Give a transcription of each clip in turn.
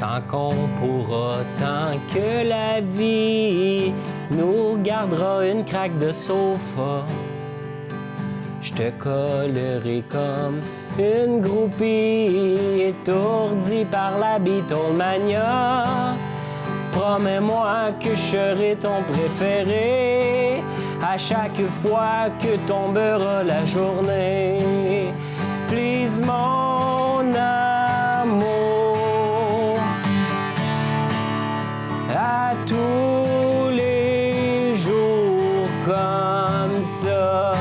sans qu'on pourra tant que la vie nous gardera une craque de sofa. Je te collerai comme une groupie étourdie par la Beatlemania. Promets-moi que je serai ton préféré à chaque fois que tombera la journée. Please, mon amour, à tous les jours comme ça.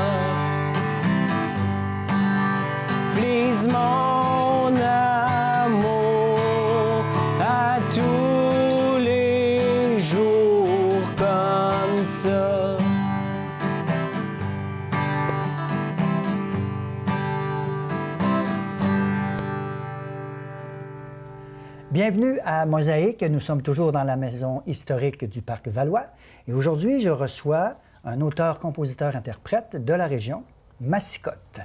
Please, mon amour, à tous les jours comme ça. Bienvenue à Mosaïque. Nous sommes toujours dans la maison historique du Parc Valois. Et aujourd'hui, je reçois un auteur, compositeur, interprète de la région, Massicotte.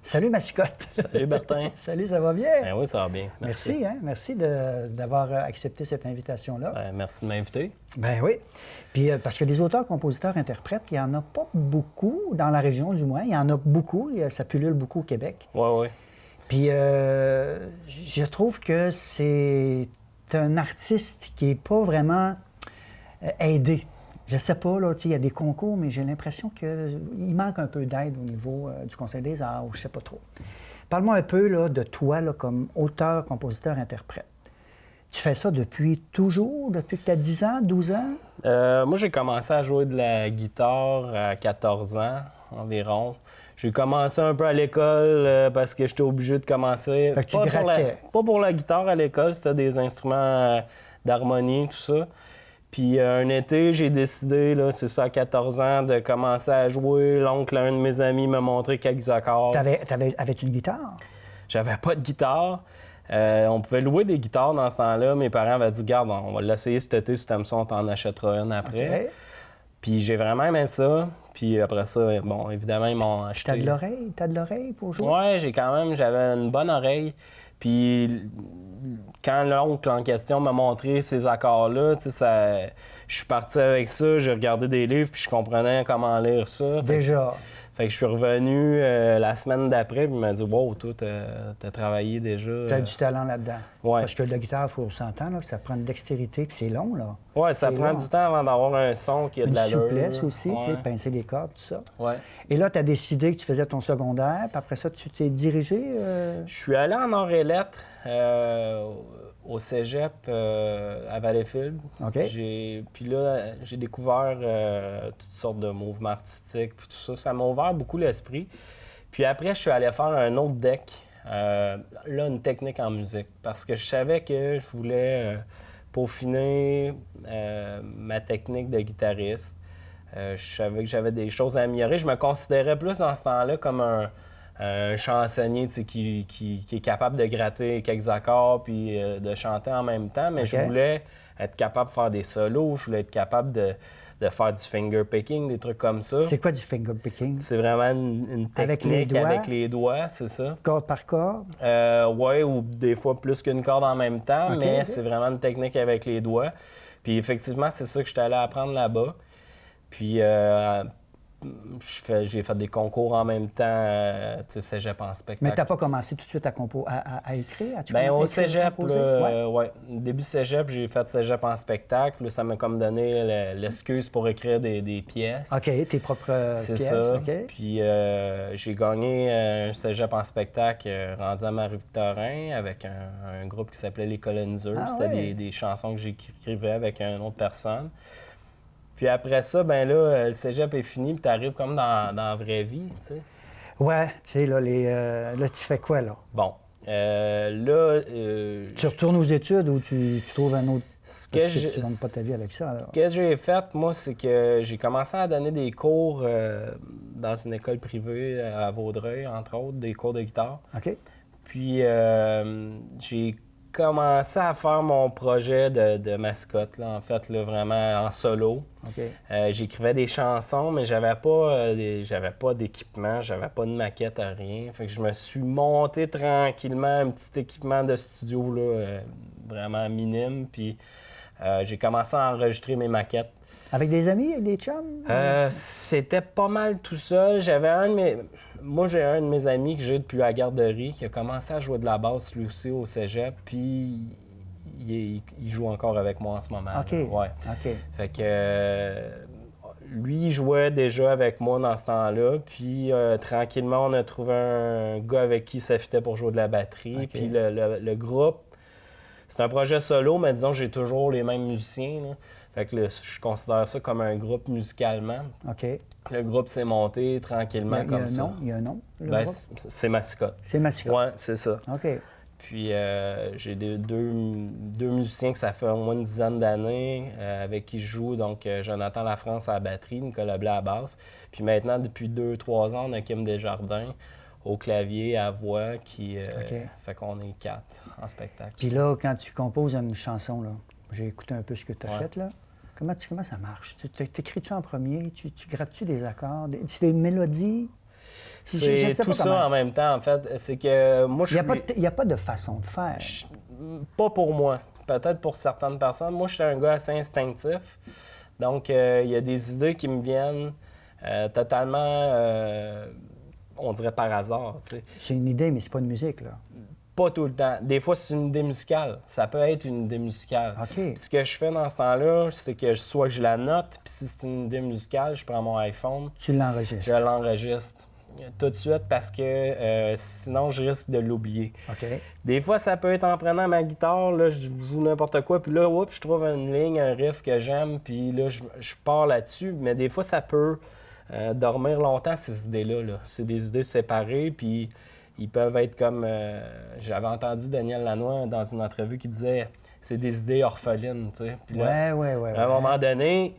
Salut Massicotte. Salut Bertin. Salut, ça va bien? Ben oui, ça va bien. Merci, hein? Merci d'avoir accepté cette invitation-là. Ben, merci de m'inviter. Ben oui. Puis parce que des auteurs, compositeurs, interprètes, il n'y en a pas beaucoup, dans la région du moins. Il y en a beaucoup, ça pullule beaucoup au Québec. Oui, oui. Puis je trouve que c'est un artiste qui n'est pas vraiment aidé. Je sais pas, là, il y a des concours, mais j'ai l'impression qu'il manque un peu d'aide au niveau du Conseil des arts, ou je sais pas trop. Parle-moi un peu là, de toi là, comme auteur, compositeur, interprète. Tu fais ça depuis toujours, depuis que tu as 10 ans, 12 ans? Moi, j'ai commencé à jouer de la guitare à 14 ans environ. J'ai commencé un peu à l'école parce que j'étais obligé de commencer. Fait que tu grattais. Pas pour la guitare à l'école, c'était des instruments d'harmonie, tout ça. Puis un été, j'ai décidé, là, c'est ça, à 14 ans, de commencer à jouer. L'oncle, un de mes amis, m'a montré quelques accords. Avais-tu une guitare? J'avais pas de guitare. On pouvait louer des guitares dans ce temps-là. Mes parents avaient dit, garde, on va l'essayer cet été, si t'aimes ça, on t'en achètera une après. Okay. Puis j'ai vraiment aimé ça. Puis après ça, bon, évidemment, ils m'ont acheté. T'as de l'oreille pour jouer? Ouais, j'avais une bonne oreille. Puis quand l'oncle en question m'a montré ces accords-là, tu sais, je suis parti avec ça, j'ai regardé des livres, puis je comprenais comment lire ça. Déjà. Fait que je suis revenu la semaine d'après, puis il m'a dit « Wow, toi, t'as travaillé déjà. » T'as du talent là-dedans. Ouais. Parce que la guitare, il faut s'entendre, que ça prend une dextérité, puis c'est long, là. Ouais, ça prend du temps avant d'avoir un son qui a de l'allure. Une souplesse aussi, ouais. Tu sais, pincer les cordes, tout ça. Ouais. Et là, tu as décidé que tu faisais ton secondaire, puis après ça, tu t'es dirigé... Je suis allé en arts et lettres au cégep à Valleyfield. OK. Puis là, j'ai découvert toutes sortes de mouvements artistiques, puis tout ça. Ça m'a ouvert beaucoup l'esprit. Puis après, je suis allé faire un autre deck, là, une technique en musique, parce que je savais que je voulais peaufiner ma technique de guitariste. Je savais que j'avais des choses à améliorer. Je me considérais plus dans ce temps-là comme un chansonnier qui est capable de gratter quelques accords puis de chanter en même temps, mais Okay. Je voulais être capable de faire des solos, je voulais être capable de faire du finger picking, des trucs comme ça. C'est quoi du finger picking? C'est vraiment une technique avec les doigts, c'est ça. Corde par corde? Oui, ou des fois plus qu'une corde en même temps, Okay, mais okay. c'est vraiment une technique avec les doigts. Puis effectivement, c'est ça que j'étais allé apprendre là-bas. Puis j'ai fait des concours en même temps, tu sais, cégep en spectacle. Mais tu n'as pas commencé tout de suite à écrire? As-tu Bien, commencé au à écrire, cégep, composer? ouais. Début cégep, j'ai fait cégep en spectacle. Là, ça m'a comme donné l'excuse pour écrire des pièces. OK, tes propres C'est pièces. ça. OK. Puis j'ai gagné un cégep en spectacle rendu à Marie-Victorin avec un groupe qui s'appelait Les Coloniseurs. Ah, C'était ouais. des chansons que j'écrivais avec une autre personne. Puis après ça, ben là, le cégep est fini, puis t'arrives comme dans la vraie vie, tu sais. Ouais, tu sais, là, là, tu fais quoi, là? Bon, là... Tu retournes aux études ou tu trouves un autre... Ce que tu ne gagnes pas ta vie avec ça, alors. Ce que j'ai fait, moi, c'est que j'ai commencé à donner des cours dans une école privée à Vaudreuil, entre autres, des cours de guitare. OK. Puis j'ai commencé à faire mon projet de mascotte, là, en fait, là, vraiment en solo. OK. J'écrivais des chansons, mais j'avais pas d'équipement, j'avais pas de maquette à rien. Fait que je me suis monté tranquillement un petit équipement de studio, là, vraiment minime. Puis j'ai commencé à enregistrer mes maquettes. Avec des amis, avec des chums? C'était pas mal tout seul. Moi, j'ai un de mes amis que j'ai depuis la garderie qui a commencé à jouer de la basse lui aussi au cégep. Puis il joue encore avec moi en ce moment. OK. Ouais. OK. Fait que lui, il jouait déjà avec moi dans ce temps-là. Puis tranquillement, on a trouvé un gars avec qui ça fitait pour jouer de la batterie. OK. Puis le groupe, c'est un projet solo, mais disons, j'ai toujours les mêmes musiciens, là. Fait que je considère ça comme un groupe musicalement. OK. Le groupe s'est monté tranquillement comme ça. Il y a un nom, le Ben, groupe? c'est Massicotte. C'est Massicotte. Ouais, c'est ça. OK. Puis j'ai deux musiciens que ça fait au moins une dizaine d'années avec qui je joue. Donc Jonathan Lafrance à la batterie, Nicolas Blais à la basse. Puis maintenant, depuis 2-3 ans, on a Kim Desjardins au clavier, à voix, qui fait qu'on est 4 en spectacle. Puis là, quand tu composes une chanson, là, j'ai écouté un peu ce que tu as fait, là. Comment ça marche? T'écris-tu en premier? Tu grattes-tu des accords? C'est des mélodies? C'est tout ça en même temps, en fait. C'est que moi, je suis... Il n'y a pas de façon de faire. Pas pour moi. Peut-être pour certaines personnes. Moi, je suis un gars assez instinctif. Donc, il y a des idées qui me viennent totalement, on dirait par hasard, tu sais. C'est une idée, mais c'est pas une musique, là. Pas tout le temps. Des fois, c'est une idée musicale. Ça peut être une idée musicale. OK. Puis ce que je fais dans ce temps-là, c'est que soit je la note, puis si c'est une idée musicale, je prends mon iPhone. Tu l'enregistres. Je l'enregistre tout de suite parce que sinon, je risque de l'oublier. OK. Des fois, ça peut être en prenant ma guitare, là, je joue n'importe quoi, puis là, je trouve une ligne, un riff que j'aime, puis là, je pars là-dessus. Mais des fois, ça peut dormir longtemps, ces idées-là. Là. C'est des idées séparées, puis ils peuvent être comme... j'avais entendu Daniel Lanois dans une entrevue qui disait « c'est des idées orphelines », tu sais. Puis là, Ouais. à un moment donné...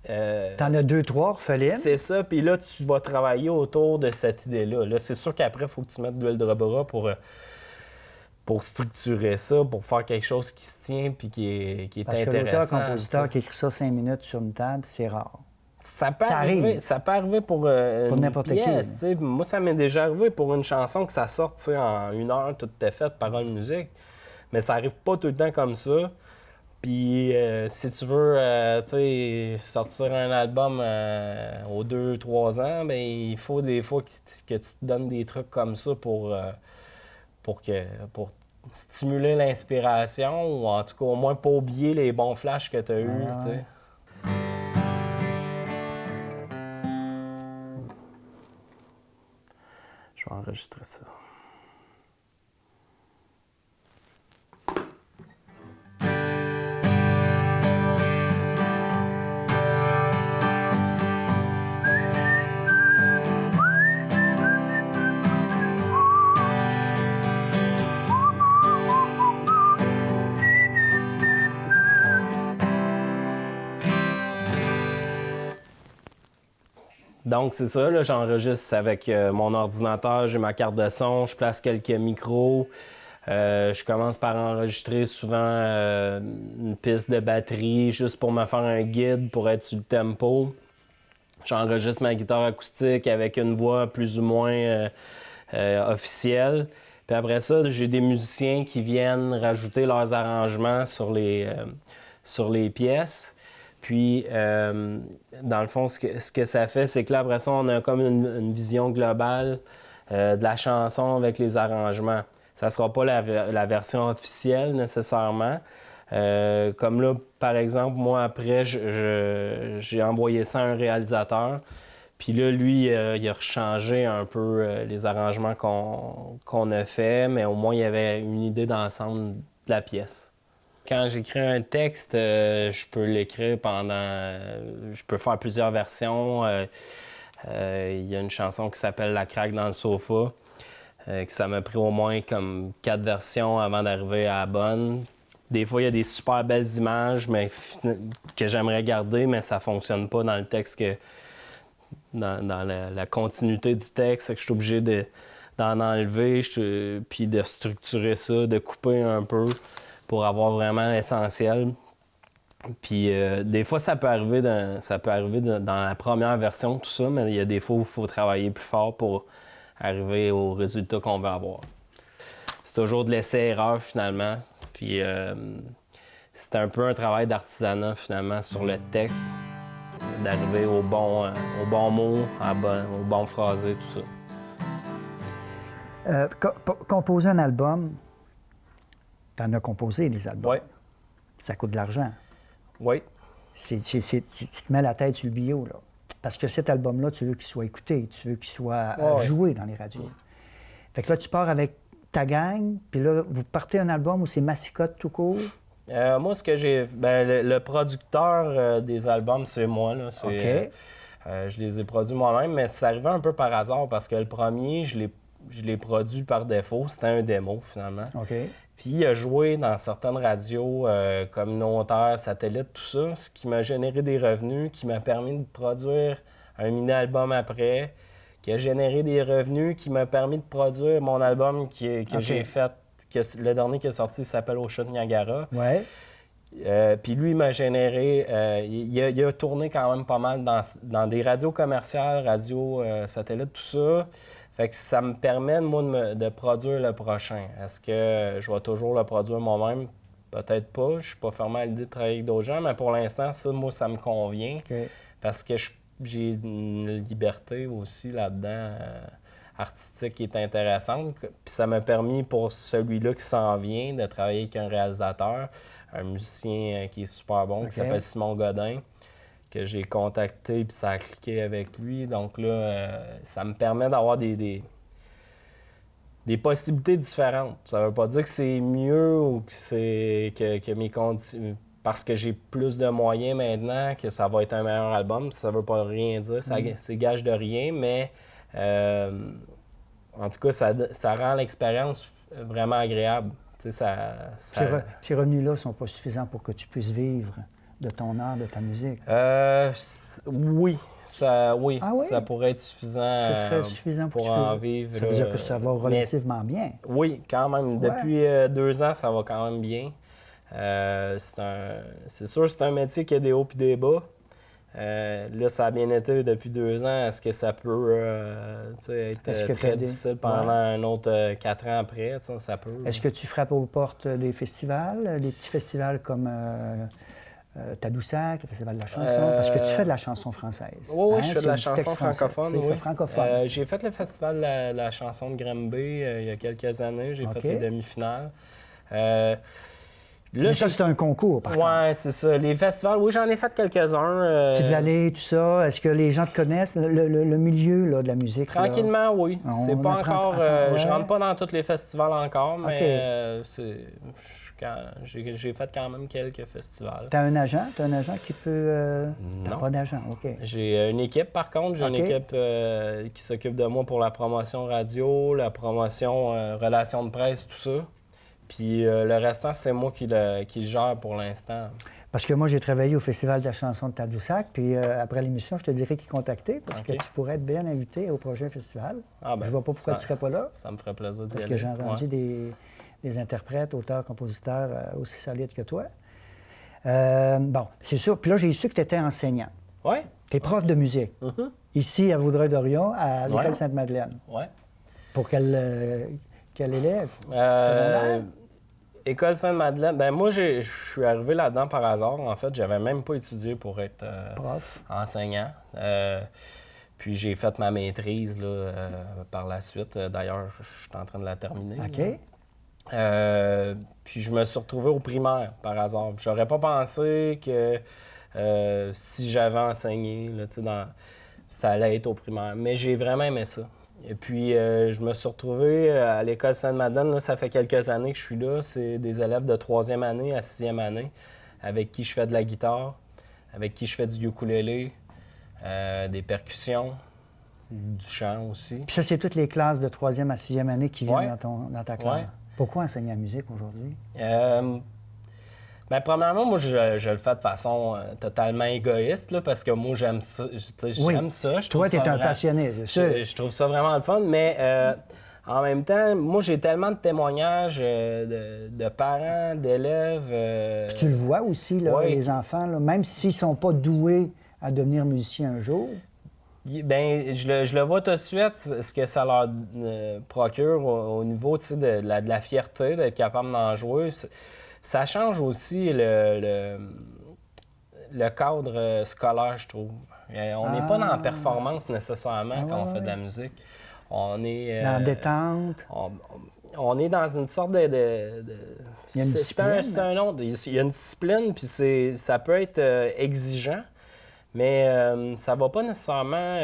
T'en as 2-3 orphelines. C'est ça, puis là, tu vas travailler autour de cette idée-là. Là, c'est sûr qu'après, il faut que tu mettes de l'huile de bras pour structurer ça, pour faire quelque chose qui se tient puis qui est Parce que intéressant. l'auteur-compositeur qui écrit ça 5 minutes sur une table, c'est rare. Ça peut arriver pour une n'importe pièce. qui. Tu sais. Moi, ça m'est déjà arrivé pour une chanson que ça sorte tu sais, en 1 heure, toute est faite, parole, musique. Mais ça arrive pas tout le temps comme ça. Puis si tu veux tu sais, sortir un album aux 2-3 ans, bien, il faut des fois que tu te donnes des trucs comme ça pour stimuler l'inspiration ou en tout cas au moins pas oublier les bons flashs que tu as eus. Tu sais. Je vais enregistrer ça. Donc, c'est ça, là, j'enregistre avec mon ordinateur, j'ai ma carte de son, je place quelques micros. Je commence par enregistrer souvent une piste de batterie juste pour me faire un guide, pour être sur le tempo. J'enregistre ma guitare acoustique avec une voix plus ou moins officielle. Puis après ça, j'ai des musiciens qui viennent rajouter leurs arrangements sur les pièces. Puis, dans le fond, ce que ça fait, c'est que là, après ça, on a comme une vision globale de la chanson avec les arrangements. Ça ne sera pas la version officielle, nécessairement. Comme là, par exemple, moi, après, j'ai envoyé ça à un réalisateur. Puis là, lui, il a rechangé un peu les arrangements qu'on a fait, mais au moins, il y avait une idée d'ensemble de la pièce. Quand j'écris un texte, je peux l'écrire je peux faire plusieurs versions. Il y a une chanson qui s'appelle « La craque dans le sofa », que ça m'a pris au moins comme 4 versions avant d'arriver à la bonne. Des fois, il y a des super belles images que j'aimerais garder, mais ça fonctionne pas dans le texte, dans la continuité du texte. Que je suis obligé d'en enlever, puis de structurer ça, de couper un peu, pour avoir vraiment l'essentiel. Puis des fois, ça peut arriver dans la première version, tout ça, mais il y a des fois où il faut travailler plus fort pour arriver au résultat qu'on veut avoir. C'est toujours de l'essai-erreur, finalement. Puis c'était un peu un travail d'artisanat, finalement, sur le texte, d'arriver au bon mot, au bon phrasé, tout ça. Composer un album, tu en as composé des albums. Oui. Ça coûte de l'argent. Oui. Tu te mets la tête sur le bio, là. Parce que cet album-là, tu veux qu'il soit écouté, tu veux qu'il soit joué dans les radios. Fait que là, tu pars avec ta gang, puis là, vous partez un album où c'est massicotte tout court? Moi, ce que j'ai... Ben, le producteur des albums, c'est moi, là. OK. Je les ai produits moi-même, mais c'est arrivé un peu par hasard, parce que le premier, je l'ai produit par défaut. C'était un démo, finalement. OK. Puis il a joué dans certaines radios communautaires, satellites, tout ça, ce qui m'a généré des revenus, qui m'a permis de produire un mini-album après, qui a généré des revenus, qui m'a permis de produire mon album que j'ai fait, le dernier qui est sorti s'appelle Ocean Niagara. Ouais. Puis lui, il m'a généré... il a tourné quand même pas mal dans des radios commerciales, radios satellites, tout ça. Fait que ça me permet, moi, de produire le prochain. Est-ce que je vais toujours le produire moi-même? Peut-être pas. Je suis pas fermé à l'idée de travailler avec d'autres gens, mais pour l'instant, ça, moi, ça me convient. OK. Parce que j'ai une liberté aussi là-dedans, artistique, qui est intéressante. Puis ça m'a permis, pour celui-là qui s'en vient, de travailler avec un réalisateur, un musicien qui est super bon, qui s'appelle Simon Godin, que j'ai contacté, puis ça a cliqué avec lui. Donc là, ça me permet d'avoir des possibilités différentes. Ça veut pas dire que c'est mieux ou que mes conditions... Parce que j'ai plus de moyens maintenant, que ça va être un meilleur album. Ça veut pas rien dire, c'est gage de rien, mais en tout cas, ça rend l'expérience vraiment agréable. Tu sais, Ces revenus-là ne sont pas suffisants pour que tu puisses vivre de ton art, de ta musique? Oui. Ah oui? Ça pourrait être suffisant, Ce serait suffisant pour en vivre. Ça veut dire que ça va relativement bien. Oui, quand même. Ouais. Depuis 2 ans, ça va quand même bien. C'est sûr, c'est un métier qui a des hauts et des bas. Là, ça a bien été depuis 2 ans. Est-ce que ça peut être très difficile pendant un autre 4 ans après? Ça peut. Est-ce que tu frappes aux portes des festivals, des petits festivals comme Tadoussac, le Festival de la chanson? Parce que tu fais de la chanson française. Oui, je fais de la chanson francophone. C'est francophone. J'ai fait le Festival de la chanson de Granby il y a quelques années. J'ai fait les demi-finales. Mais ça, c'est un concours, par contre. Oui, c'est ça. Les festivals, oui, j'en ai fait quelques-uns. Petite-Vallée, tout ça. Est-ce que les gens te connaissent, le milieu là, de la musique? Tranquillement, là? Oui. C'est pas encore... Je rentre pas dans tous les festivals encore, mais j'ai fait quand même quelques festivals. Tu as un agent? Tu as un agent qui peut... Non. Pas d'agent, OK. J'ai une équipe, par contre. J'ai une équipe qui s'occupe de moi pour la promotion radio, la promotion relations de presse, tout ça. Puis le restant, c'est moi qui le gère pour l'instant. Parce que moi, j'ai travaillé au Festival de la chanson de Tadoussac, puis après l'émission, je te dirais qui contacter, parce que tu pourrais être bien invité au prochain festival. Je vois pas pourquoi tu serais pas là. Ça me ferait plaisir d'y aller. Parce que j'ai entendu des interprètes, auteurs, compositeurs aussi solides que toi. Bon, c'est sûr. Puis là, j'ai su que tu étais enseignant. Oui. Tu es prof de musique. Ici, à Vaudreuil-Dorion, à l'École Sainte-Madeleine. Oui. Pour quel élève? École Sainte-Madeleine, ben moi, je suis arrivé là-dedans par hasard. En fait, j'avais même pas étudié pour être prof, enseignant. Puis j'ai fait ma maîtrise là, par la suite. D'ailleurs, je suis en train de la terminer. OK. Puis je me suis retrouvé au primaire par hasard. J'aurais pas pensé que si j'avais enseigné, là, ça allait être au primaire. Mais j'ai vraiment aimé ça. Et puis, je me suis retrouvé à l'École Sainte-Madeleine. Là, ça fait quelques années que je suis là. C'est des élèves de 3e année à 6e année avec qui je fais de la guitare, avec qui je fais du ukulélé, des percussions, du chant aussi. Puis ça, c'est toutes les classes de 3e à 6e année qui viennent dans ta classe. Ouais. Pourquoi enseigner la musique aujourd'hui? Bien, premièrement, moi, je le fais de façon totalement égoïste, là, parce que moi, j'aime ça. J'aime ça. Toi, tu es un passionné, c'est sûr. Je trouve ça vraiment le fun, mais en même temps, moi, j'ai tellement de témoignages de parents, d'élèves. Puis tu le vois aussi, là, les enfants, là, même s'ils ne sont pas doués à devenir musiciens un jour. Bien, je le vois tout de suite, ce que ça leur procure au niveau de la fierté d'être capable d'en jouer. Ça change aussi le cadre scolaire, je trouve. On n'est pas dans la performance nécessairement quand on fait de la musique. On est... dans la détente. On est dans une sorte de il y a une discipline. C'est un autre. Il y a une discipline, puis ça peut être exigeant, mais ça va pas nécessairement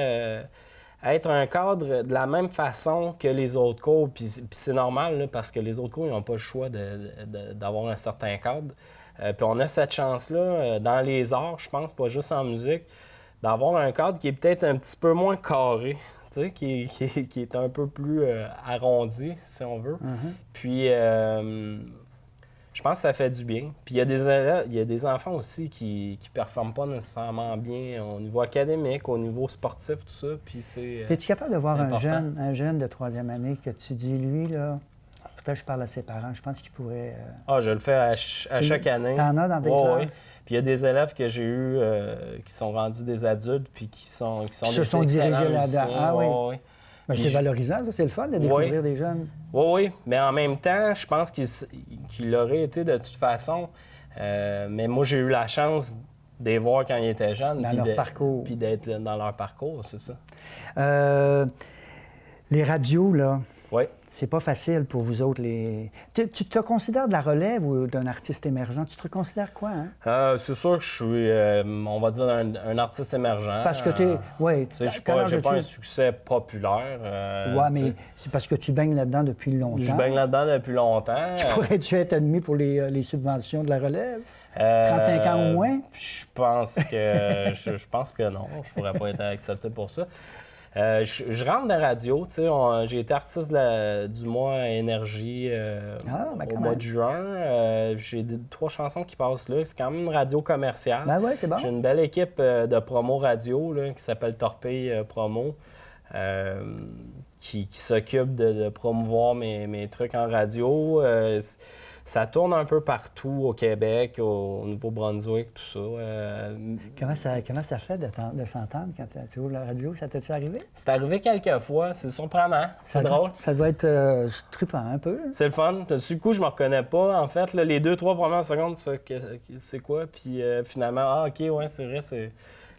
être un cadre de la même façon que les autres cours. Puis c'est normal, là, parce que les autres cours, ils n'ont pas le choix d'avoir un certain cadre. Puis on a cette chance-là dans les arts, je pense, pas juste en musique, d'avoir un cadre qui est peut-être un petit peu moins carré. Qui est un peu plus arrondi, si on veut. Puis, je pense que ça fait du bien. Puis, il y a des enfants aussi qui ne performent pas nécessairement bien au niveau académique, au niveau sportif, tout ça. Puis, es-tu capable de voir un jeune de 3e année que tu dis, lui, là, peut-être que je parle à ses parents, je pense qu'il pourrait... je le fais à chaque année. T'en as dans tes classes? Oui. Puis il y a des élèves que j'ai eus qui sont rendus des adultes puis qui sont se sont dirigés là-dedans. Ah oui. Oui. Ben, c'est valorisant, ça, c'est le fun de découvrir des jeunes. Oui. Mais en même temps, je pense qu'il l'aurait été de toute façon. Mais moi, j'ai eu la chance de les voir quand ils étaient jeunes. Dans leur parcours. Puis d'être dans leur parcours, c'est ça. Les radios, là. Oui. C'est pas facile pour vous autres. Tu te considères de la relève ou d'un artiste émergent? Tu te considères quoi, hein? C'est sûr que je suis, on va dire, un artiste émergent. Parce que tu es... Oui. J'ai pas un succès populaire. Oui, mais c'est parce que tu baignes là-dedans depuis longtemps. Je baigne là-dedans depuis longtemps. Pourrais-tu être admis pour les subventions de la relève? 35 ans au moins? Je pense que je pense que non. Je pourrais pas être accepté pour ça. Je rentre dans la radio, tu sais, j'ai été artiste du mois Énergie au mois de juin. J'ai 3 chansons qui passent là. C'est quand même une radio commerciale. Ben ouais, c'est bon. J'ai une belle équipe de promo radio là, qui s'appelle Torpille Promo, qui s'occupe de promouvoir mes trucs en radio. Ça tourne un peu partout au Québec, au Nouveau-Brunswick, tout ça. Comment ça fait de s'entendre quand tu ouvres la radio? Ça t'est-tu arrivé? C'est arrivé quelques fois. C'est surprenant. C'est drôle. Ça doit être trippant un peu. Hein? C'est le fun. Du coup, je me reconnais pas. En fait, là, les 2-3 premières secondes, c'est quoi? Puis finalement, OK, ouais, c'est vrai.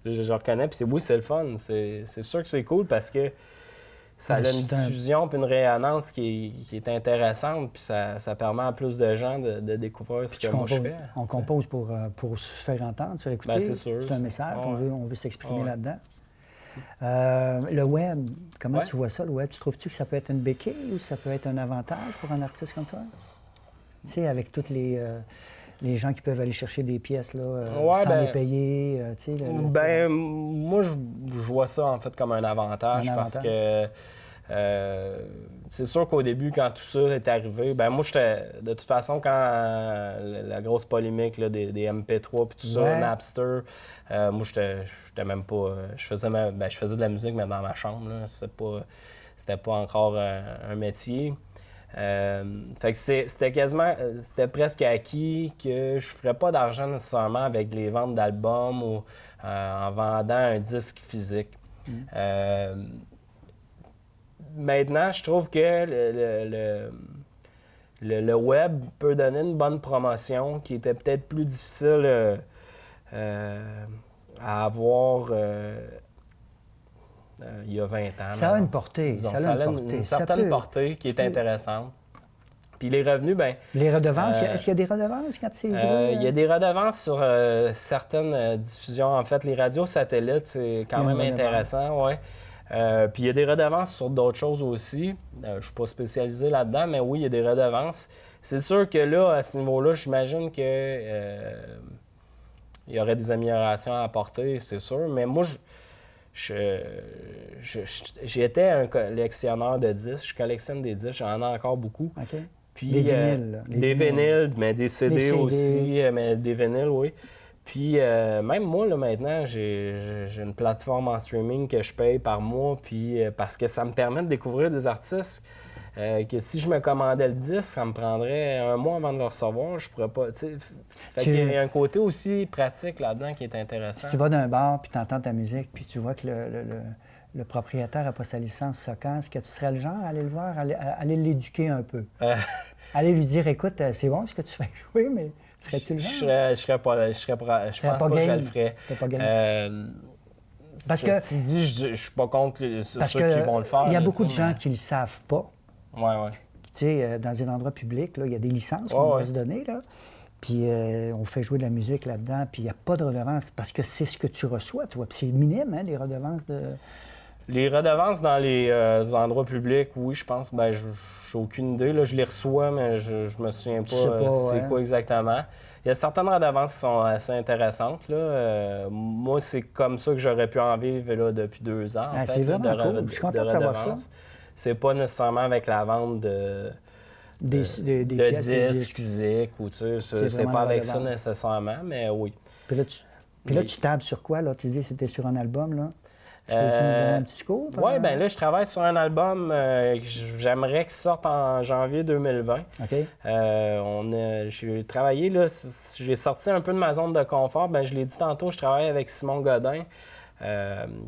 Je reconnais. Puis oui, c'est le fun. C'est sûr que c'est cool parce que ça a une diffusion puis une rayonnance qui est intéressante, puis ça permet à plus de gens de découvrir ce que moi je fais. On compose pour se faire entendre, se faire écouter. Ben, c'est sûr. C'est un message, on veut s'exprimer là-dedans. Le web, comment tu vois ça, le web? Tu trouves-tu que ça peut être une béquille ou ça peut être un avantage pour un artiste comme toi? Tu sais, avec toutes les gens qui peuvent aller chercher des pièces là, sans les payer. Moi, je vois ça en fait comme un avantage. Parce que c'est sûr qu'au début, quand tout ça est arrivé, moi, de toute façon, quand la grosse polémique là, des MP3 puis tout ça, Napster, moi, j'étais même pas... je faisais de la musique, mais dans ma chambre. C'était pas encore un métier. Fait que c'était presque acquis que je ferais pas d'argent nécessairement avec les ventes d'albums ou en vendant un disque physique. Maintenant, je trouve que le web peut donner une bonne promotion qui était peut-être plus difficile à avoir il y a 20 ans. Ça a une portée. Disons, ça a une certaine portée qui est intéressante. Puis les revenus, les redevances, est-ce qu'il y a des redevances quand tu sais il y a des redevances sur certaines diffusions. En fait, les radios satellites, c'est quand même intéressant, oui. Puis il y a des redevances sur d'autres choses aussi. Je ne suis pas spécialisé là-dedans, mais oui, il y a des redevances. C'est sûr que là, à ce niveau-là, j'imagine que il y aurait des améliorations à apporter, c'est sûr. Mais moi, j'étais un collectionneur de disques. Je collectionne des disques. J'en ai encore beaucoup. Okay. Puis, des vinyles. Des vinyles, mais des CD aussi, mais des vinyles, oui. Puis même moi, là, maintenant, j'ai une plateforme en streaming que je paye par mois, puis parce que ça me permet de découvrir des artistes que si je me commandais le disque, ça me prendrait un mois avant de le recevoir. Je pourrais pas, tu sais. Fait qu'il y a un côté aussi pratique là-dedans qui est intéressant. Si tu vas d'un bar, puis tu entends ta musique, puis tu vois que le propriétaire n'a pas sa licence SOCAN, est-ce que tu serais le genre à aller le voir, aller l'éduquer un peu? aller lui dire, écoute, c'est bon ce que tu fais jouer, mais serais-tu le genre? Je serais pas, je pense pas que je le ferais. T'es pas game. Parce que, ceci dit, je suis pas contre ceux qui vont le faire. Il y a là, beaucoup de tu sais, gens qui le savent pas. Ouais, ouais. Tu sais, dans un endroit public, là, il y a des licences qu'on doit se donner, là. Puis on fait jouer de la musique là-dedans, puis il n'y a pas de redevance parce que c'est ce que tu reçois, toi. Puis c'est minime, hein, les redevances de... Les redevances dans les endroits publics, oui, je pense. Ben, je n'ai aucune idée. Là, je les reçois, mais je me souviens pas, c'est quoi exactement. Il y a certaines redevances qui sont assez intéressantes. Là. Moi, c'est comme ça que j'aurais pu en vivre là, depuis 2 ans. En fait, c'est vraiment cool. Je suis content de savoir ça. C'est pas nécessairement avec la vente de disques physiques ou tu sais, c'est pas avec ça nécessairement, mais oui. Puis là, tu tables sur quoi? Là? Tu dis que c'était sur un album, là? Tu peux nous donner un petit scoop? Oui, bien là, je travaille sur un album. J'aimerais qu'il sorte en janvier 2020. OK. J'ai travaillé, là, j'ai sorti un peu de ma zone de confort. Bien, je l'ai dit tantôt, je travaille avec Simon Godin,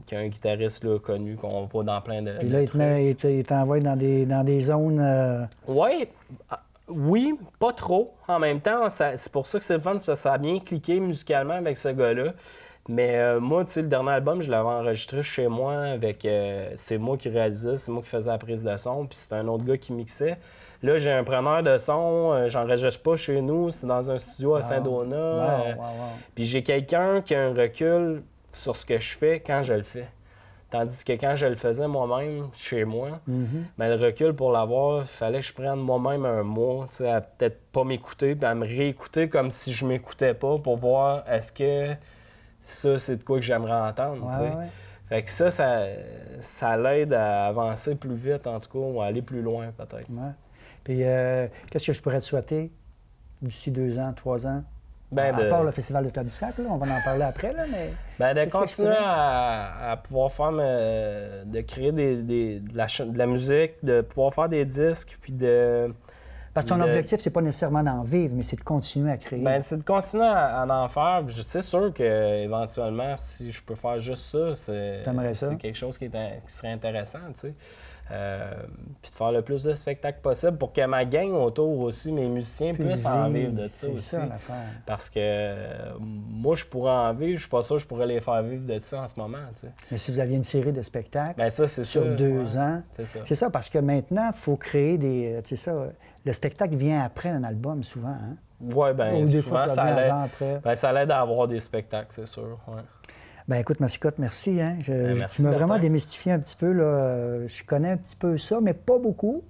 qui est un guitariste là, connu qu'on voit dans plein de. Puis là, il t'envoie dans des zones. Oui, pas trop. En même temps, c'est pour ça que c'est le fun, parce que ça a bien cliqué musicalement avec ce gars-là. Mais moi, tu sais, le dernier album, je l'avais enregistré chez moi avec... c'est moi qui réalisais, c'est moi qui faisais la prise de son, puis c'était un autre gars qui mixait. Là, j'ai un preneur de son, j'enregistre pas chez nous, c'est dans un studio à Saint-Donat. Puis j'ai quelqu'un qui a un recul sur ce que je fais quand je le fais. Tandis que quand je le faisais moi-même, chez moi, ben, le recul pour l'avoir, il fallait que je prenne moi-même un mois, tu sais, à peut-être pas m'écouter, puis à me réécouter comme si je m'écoutais pas pour voir est-ce que ça, c'est de quoi que j'aimerais entendre, tu sais. Fait que ça l'aide à avancer plus vite, en tout cas, ou à aller plus loin, peut-être. Puis qu'est-ce que je pourrais te souhaiter d'ici 2 ans, 3 ans? Ben, à part le Festival de Tadoussac, là, on va en parler après, là, mais... Ben, de continuer à pouvoir faire, de créer de la musique, de pouvoir faire des disques, puis de... Parce que ton objectif, c'est pas nécessairement d'en vivre, mais c'est de continuer à créer. Ben, c'est de continuer à en faire. C'est sûr qu'éventuellement, si je peux faire juste ça, c'est quelque chose qui serait intéressant, tu sais. Puis de faire le plus de spectacles possible pour que ma gang autour aussi, mes musiciens, puissent en vivre de ça aussi. Ça, l'affaire. Parce que moi, je pourrais en vivre, je suis pas sûr que je pourrais les faire vivre de ça en ce moment, tu sais. Mais si vous aviez une série de spectacles ben, ça, sur 2 ans, c'est ça, parce que maintenant, il faut créer des... Tu sais ça, le spectacle vient après un album, souvent, hein? Oui, bien, souvent, ça l'aide à avoir des spectacles, c'est sûr, ouais. Ben écoute, Massicotte, merci. Hein? Merci, tu m'as vraiment démystifié un petit peu. Là. Je connais un petit peu ça, mais pas beaucoup.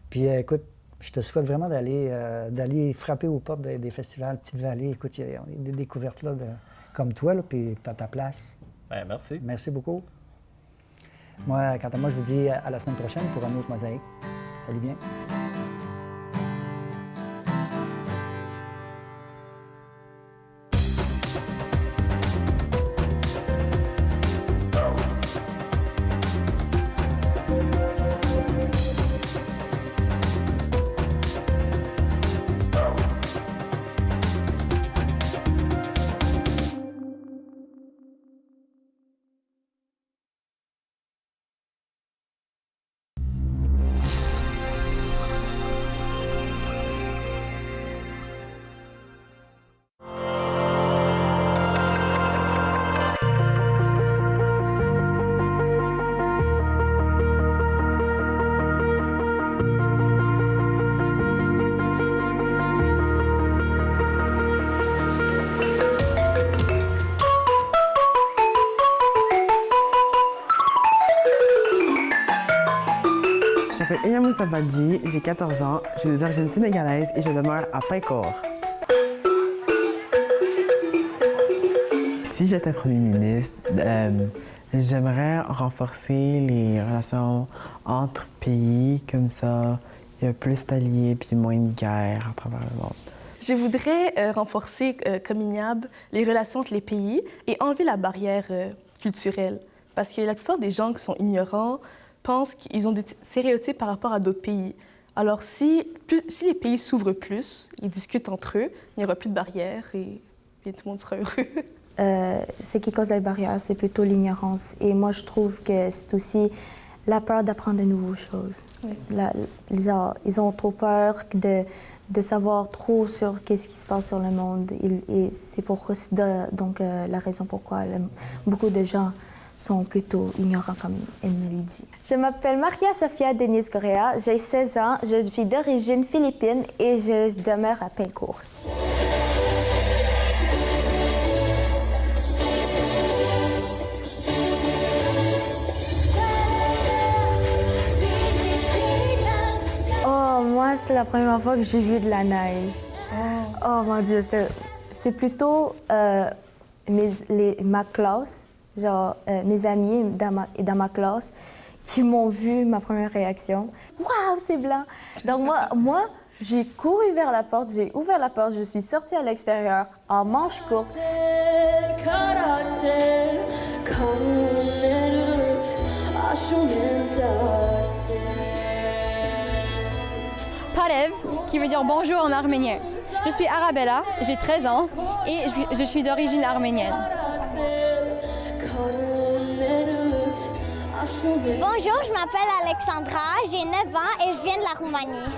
Puis écoute, je te souhaite vraiment d'aller frapper aux portes des festivals Petite-Vallée. Écoute, il y a des découvertes là, comme toi, là, puis à ta place. Ben, merci. Merci beaucoup. Moi, quant à moi, je vous dis à la semaine prochaine pour un autre mosaïque. Salut bien. Je m'appelle Enya Moussa Badji, j'ai 14 ans, j'ai des origines sénégalaises et je demeure à Païkor. Si j'étais Premier ministre, j'aimerais renforcer les relations entre pays, comme ça, il y a plus d'alliés puis moins de guerres à travers le monde. Je voudrais renforcer, comme INIAB, les relations entre les pays et enlever la barrière culturelle. Parce que la plupart des gens qui sont ignorants pensent qu'ils ont des stéréotypes par rapport à d'autres pays. Alors, si les pays s'ouvrent plus, ils discutent entre eux, il n'y aura plus de barrières et tout le monde sera heureux. Ce qui cause les barrières, c'est plutôt l'ignorance. Et moi, je trouve que c'est aussi la peur d'apprendre de nouvelles choses. Oui. Ils ont trop peur de savoir trop sur qu'est-ce qui se passe sur le monde. Et c'est pourquoi, donc, la raison pourquoi beaucoup de gens sont plutôt ignorants, comme Emily dit. Je m'appelle Maria Sofia Denise Correa, j'ai 16 ans, je suis d'origine philippine et je demeure à Pincourt. Oh, moi, c'était la première fois que j'ai vu de la neige. Oh mon Dieu, c'est plutôt ma classe. Genre, mes amis dans ma classe qui m'ont vu ma première réaction. Waouh, c'est blanc! Donc, moi j'ai couru vers la porte, j'ai ouvert la porte, je suis sortie à l'extérieur en manches courtes. Parev, qui veut dire bonjour en arménien. Je suis Arabella, j'ai 13 ans et je suis d'origine arménienne. Bonjour, je m'appelle Alexandra, j'ai 9 ans et je viens de la Roumanie.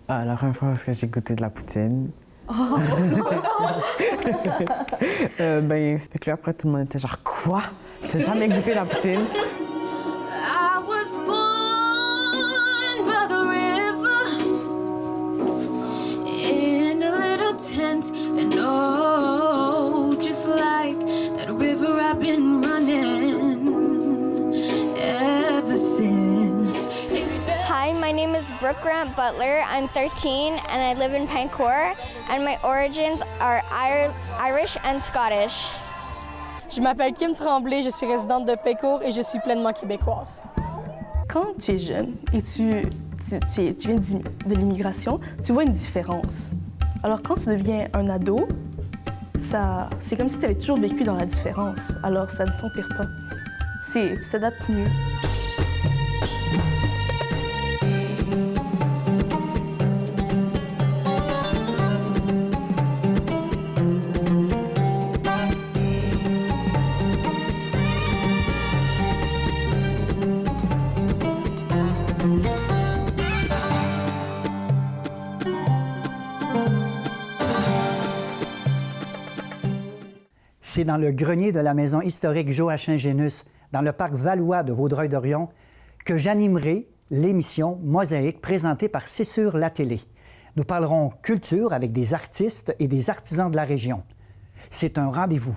La première fois que j'ai goûté de la poutine. Fait que là, après, tout le monde était genre, quoi? Tu n'as jamais goûté la poutine? Hi, my name is Brooke Grant Butler. I'm 13 and I live in Pancourt and my origins are Irish and Scottish. Je m'appelle Kim Tremblay, je suis résidente de Pécourt et je suis pleinement québécoise. Quand tu es jeune et tu viens de l'immigration, tu vois une différence. Alors quand tu deviens un ado, c'est comme si tu avais toujours vécu dans la différence. Alors ça ne s'empire pas. Tu t'adaptes mieux. C'est dans le grenier de la maison historique Joachim Génus, dans le parc Valois de Vaudreuil-Dorion, que j'animerai l'émission Mosaïque présentée par C'est sur la télé. Nous parlerons culture avec des artistes et des artisans de la région. C'est un rendez-vous.